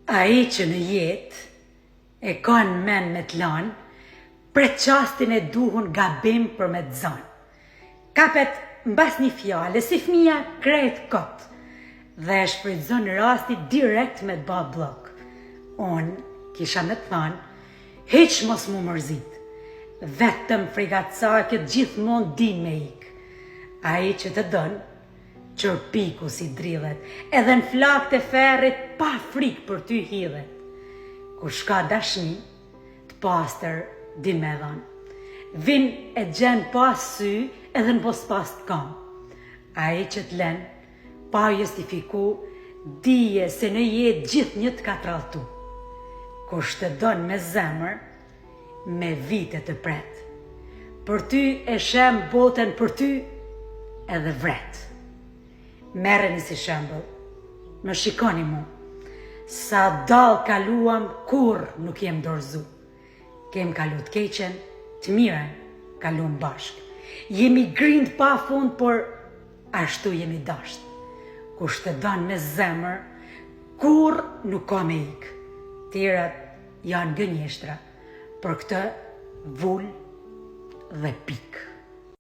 A i që në jetë e ka në men me t'lan, pre qastin e duhun gabim për me t'zan. Kapet mbas një fjale, si fmija krejt kot, dhe e shfrytëzon rasti direkt me t'ba blok. Unë kisha me t'than, heq mos mu mërzit, vetëm frigatësa këtë gjithmon din me ik. A i që të dënë, qërpiku si drillet, edhe në flak të ferrit pa frik për ty hidhet. Kur shka dashni, të pastër din me dhanë. Vin e gjen pas sy edhe në pos pas të kam. A i që t'len, pa justifiku, dije se në jetë gjithë një të ka tralltu. Kur shtëdon me zemër, me vite të pret. Për ty e shem botën për ty edhe vret. Merreni si shembull, më shikoni mu, sa dall kaluam kur nuk jem dorzu. Kem kalu të keqen, të miren, kaluam bashk. Jemi grind pa fund, por ashtu jemi dasht. Kur shtëdon me zemër, kur nuk ka me ik. Tjerat janë gënjeshtra, për këtë vull dhe pik.